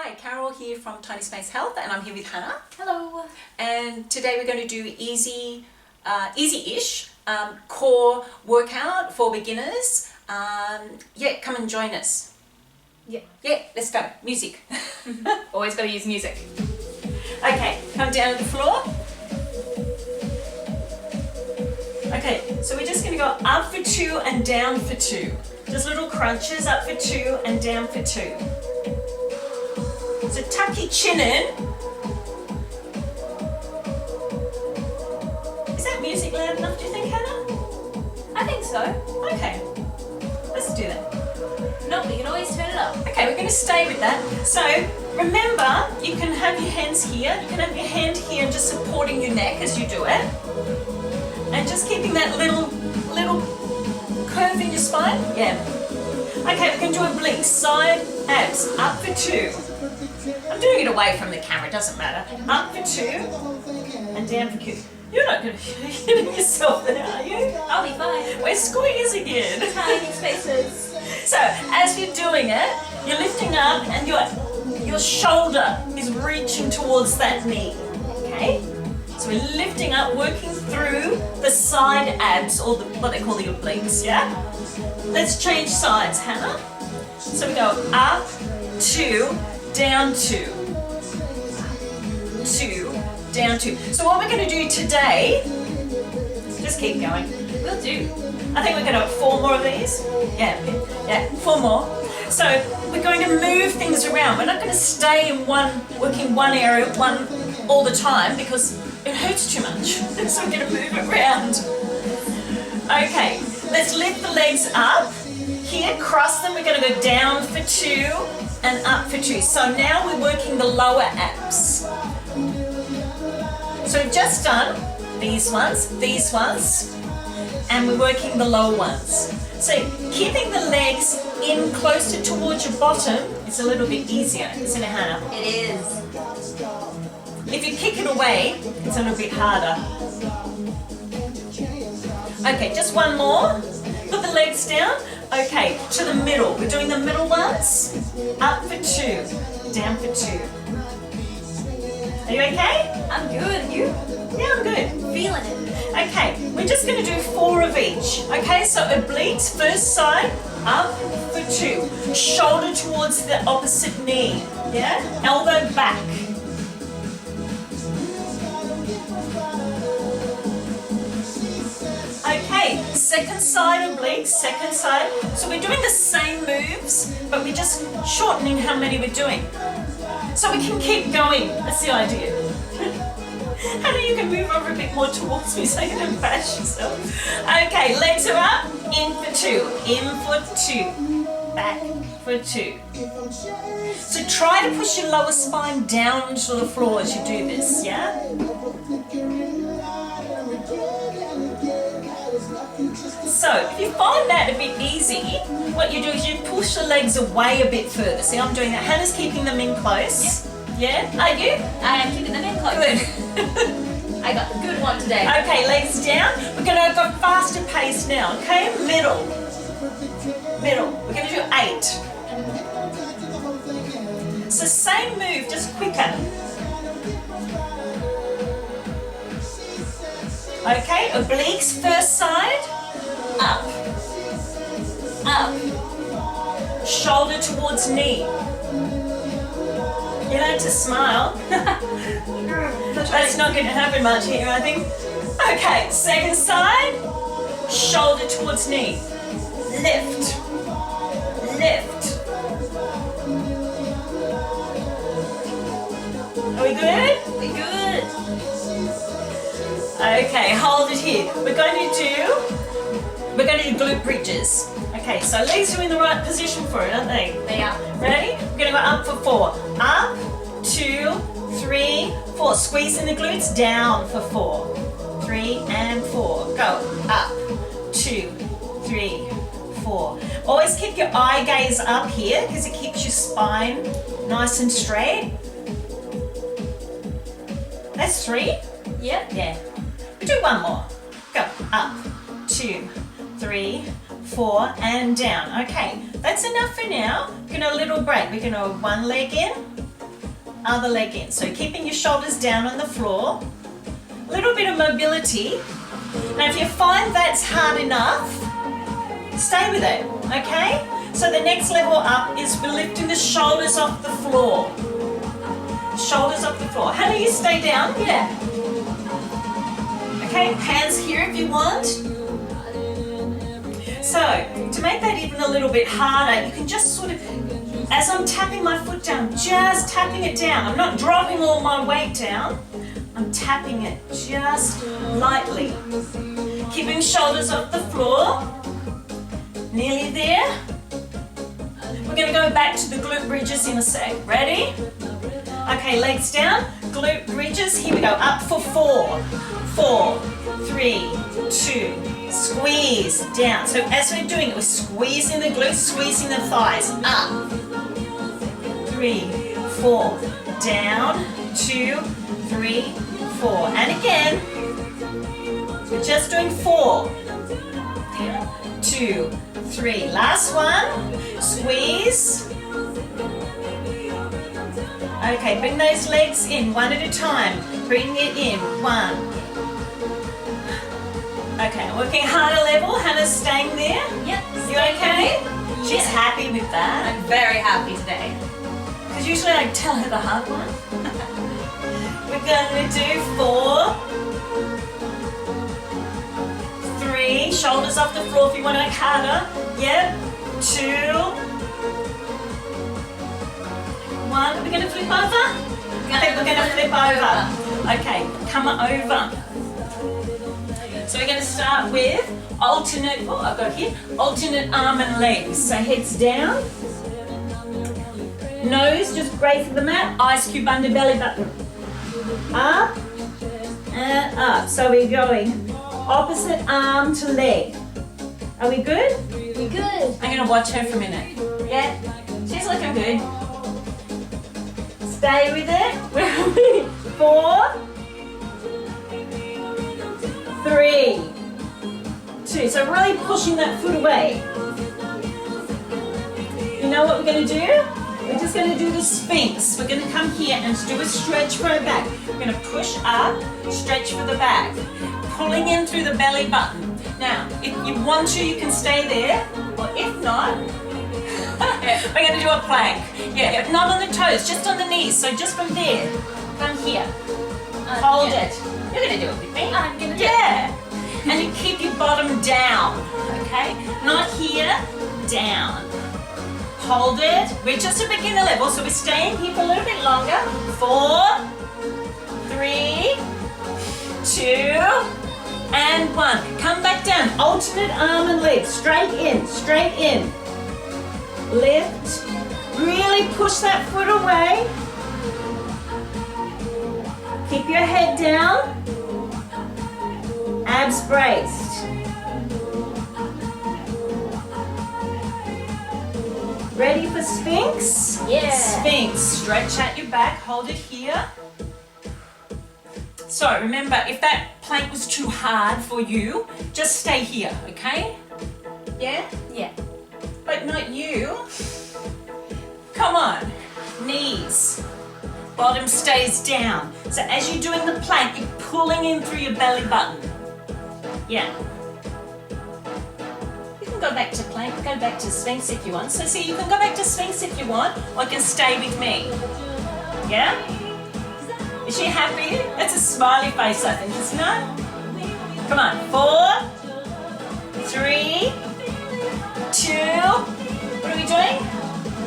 Hi, Carol here from Tiny Space Health, and I'm here with Hannah. Hello. And today we're going to do easy-ish core workout for beginners. Come and join us. Yeah, let's go. Music. always got to use music. Okay, come down to the floor. Okay, so we're just going to go up for 2 and down for 2. Just little crunches, up for 2 and down for 2. So tuck your chin in. Is that music loud enough, do you think, Hannah? I think so. Okay, let's do that. No, but you can always turn it up. Okay, we're going to stay with that. So remember, you can have your hands here. You can have your hand here and just supporting your neck as you do it. And just keeping that little curve in your spine. Yeah. Okay, we're going to do a blink. Side abs. Up for 2. I'm doing it away from the camera, doesn't matter. Up for 2 and down for 2. You're not going to be hitting yourself there, are you? I'll be fine. We're squeeze again. Tiny spaces. So as you're doing it, you're lifting up and your shoulder is reaching towards that knee. Okay? So we're lifting up, working through the side abs, or what they call the obliques, yeah? Let's change sides, Hannah. So we go up, 2, down 2, 2, down 2. So what we're going to do today, just keep going. Will do. I think we're going to have 4 more of these. Yeah, 4 more. So we're going to move things around. We're not going to stay in working one area all the time because it hurts too much. So we're going to move it around. Okay, let's lift the legs up. Here, cross them. We're going to go down for 2 and up for 2. So now we're working the lower abs. So we've just done these ones, and we're working the lower ones. So keeping the legs in closer towards your bottom is a little bit easier, isn't it, Hannah? It is. If you kick it away, it's a little bit harder. Okay, just one more. Put the legs down. Okay, to the middle. We're doing the middle ones. Up for 2, down for 2. Are you okay? I'm good. You? Yeah, I'm good. Feeling it. Okay, we're just going to do 4 of each. Okay, so obliques, first side, up for 2. Shoulder towards the opposite knee. Yeah? Elbow back. Okay, second side obliques, second side. So we're doing the same moves, but we're just shortening how many we're doing. So we can keep going. That's the idea. Hannah, you can move over a bit more towards me so you don't bash yourself. Okay, legs are up, in for 2, in for 2, back for 2. So try to push your lower spine down to the floor as you do this, yeah? So if you find that a bit easy, what you do is you push the legs away a bit further. See, I'm doing that. Hannah's keeping them in close. Yeah? Are you? I am keeping them in close. Good. I got the good one today. Okay, legs down. We're going to go faster pace now, okay? Middle. We're going to do 8. So same move, just quicker. Okay, obliques, first side. Up. Shoulder towards knee. You learn to smile. That's not going to happen much here, I think. Okay, second side. Shoulder towards knee. Lift. Are we good? We're good. Okay, hold it here. We're going to do glute bridges. Okay, so legs are in the right position for it, aren't they? They are. Ready? We're going to go up for 4. Up, 2, 3, 4. Squeeze in the glutes. Down for 4. 3 and 4. Go. Up, 2, 3, 4. Always keep your eye gaze up here because it keeps your spine nice and straight. That's 3. Yep. Yeah. We do one more. Go. Up, 2, 3, 4, and down. Okay, that's enough for now. We're going to a little break. We're going to have one leg in, other leg in. So keeping your shoulders down on the floor, a little bit of mobility. Now if you find that's hard enough, stay with it, okay? So the next level up is we're lifting the shoulders off the floor. Shoulders off the floor. How do you stay down? Yeah. Okay, hands here if you want. So, to make that even a little bit harder, you can just sort of, as I'm tapping my foot down, just tapping it down. I'm not dropping all my weight down. I'm tapping it just lightly. Keeping shoulders off the floor. Nearly there. We're going to go back to the glute bridges in a sec. Ready? Okay, legs down, glute bridges. Here we go. Up for 4. 4, 3, 2. Squeeze down. So as we're doing it, we're squeezing the glutes, squeezing the thighs. Up. 3, 4. Down. 2, 3, 4. And again. We're just doing 4. 2, 3. Last one. Squeeze. Okay, bring those legs in one at a time. Bring it in. 1. Okay, working harder level. Hannah's staying there. Yep. You okay? She's happy with that. I'm very happy today. Because usually I tell her the hard one. We're going to do 4, 3. Shoulders off the floor if you want to make harder. Yep. 2. 1. Are we going to flip over? I think we're going to flip over. Okay, come over. So we're going to start with alternate, I've got here, alternate arm and legs. So heads down, nose just grazed the mat, ice cube under belly button. Up and up. So we're going opposite arm to leg. Are we good? We're good. I'm going to watch her for a minute. Yeah, she's looking good. Stay with it. Where are we? 4, 3, 2. So really pushing that foot away. You know what we're going to do? We're just going to do the Sphinx. We're going to come here and do a stretch for our back. We're going to push up, stretch for the back. Pulling in through the belly button. Now, if you want to, you can stay there. Or if not, we're going to do a plank. Yeah, not on the toes, just on the knees. So just from there, come here. Hold it. You're going to do it with me. I'm going to do it. Yeah. And you keep your bottom down, okay? Not here, down. Hold it. We're just at beginner level, so we're staying here for a little bit longer. 4, 3, 2, and 1. Come back down. Alternate arm and leg. Straight in, straight in. Lift. Really push that foot away. Keep your head down. Abs braced. Ready for Sphinx? Yeah. Sphinx. Stretch out your back. Hold it here. So remember, if that plank was too hard for you, just stay here, okay? Yeah? Yeah. But not you. Come on. Knees. Bottom stays down. So as you're doing the plank, you're pulling in through your belly button. Yeah. You can go back to plank, go back to Sphinx if you want. So see, you can go back to Sphinx if you want, or you can stay with me. Yeah? Is she happy? That's a smiley face, I think, isn't it? Come on. 4, 3, 2. What are we doing?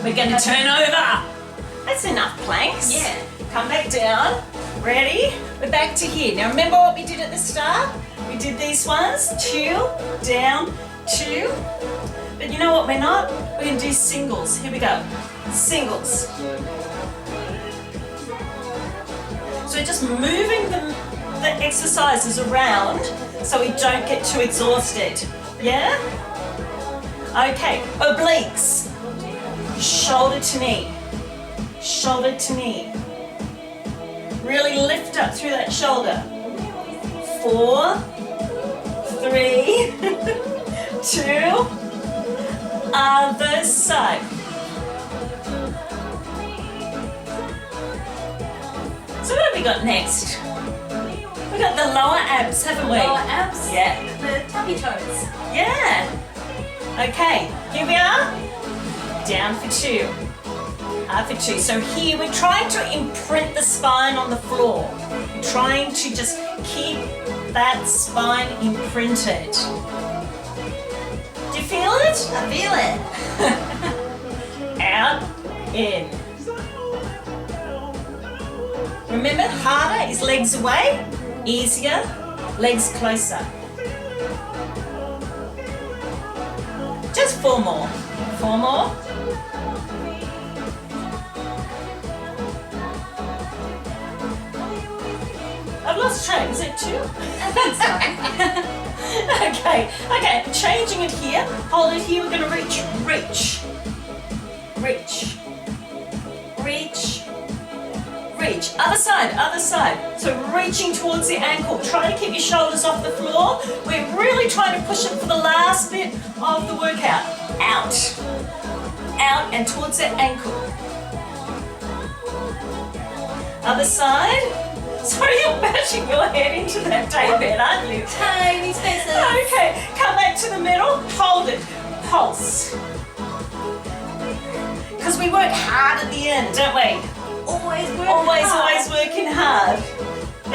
We're going to turn over. That's enough planks. Yeah. Come back down. Ready? We're back to here. Now remember what we did at the start? We did these ones. 2, down, 2. But you know what we're not? We're going to do singles. Here we go. Singles. So we're just moving the exercises around so we don't get too exhausted. Yeah? Okay. Obliques. Shoulder to knee. Shoulder to knee. Really lift up through that shoulder. 4, 3, 2, other side. So what have we got next? We got the lower abs, haven't we? Lower abs. Yeah. The tappy toes. Yeah. Okay, here we are. Down for 2. Up for 2. So here we're trying to imprint the spine on the floor. We're trying to just keep that spine imprinted. Do you feel it? I feel it. Out, in. Remember, harder is legs away, easier, legs closer. Just 4 more. 4 more. I've lost track. Is it 2? I think so. Okay, changing it here. Hold it here. We're going to reach. Other side. So reaching towards the ankle. Try to keep your shoulders off the floor. We're really trying to push it for the last bit of the workout. Out and towards the ankle. Other side. Sorry, you're bashing your head into that day bed, aren't you? Tiny spaces. Okay, come back to the middle. Hold it. Pulse. Because we work hard at the end, don't we? Always working hard. Do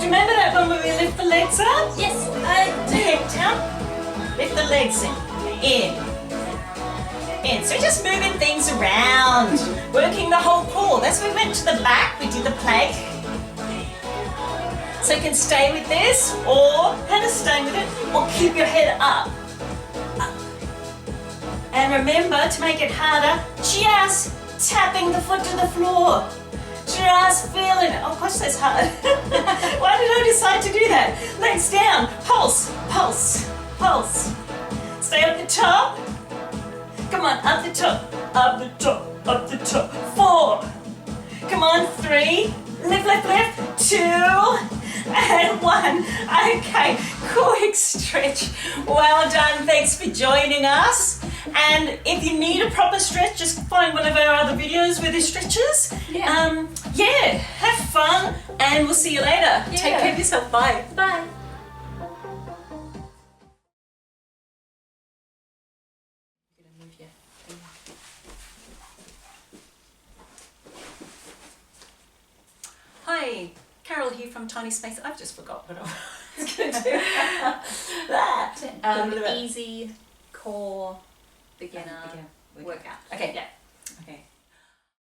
you remember that when we lift the legs up? Yes, I do. Head down. Lift the legs in. So just moving things around, working the whole core. That's when we went to the back, we did the plank. So you can stay with this, or stay with it, or keep your head up. And remember, to make it harder, just tapping the foot to the floor. Just feeling it. Oh gosh, that's hard. Why did I decide to do that? Legs down, pulse. Stay at the top. Come on, up the top. 4. Come on, 3. Lift. 2 and 1. Okay, quick stretch. Well done. Thanks for joining us. And if you need a proper stretch, just find one of our other videos with the stretches. Yeah. Have fun, and we'll see you later. Yeah. Take care of yourself. Bye. Bye. Hi, Carol here from Tiny Space. I've just forgot what I was going to do. That. Easy core beginner workout. Okay. Yeah.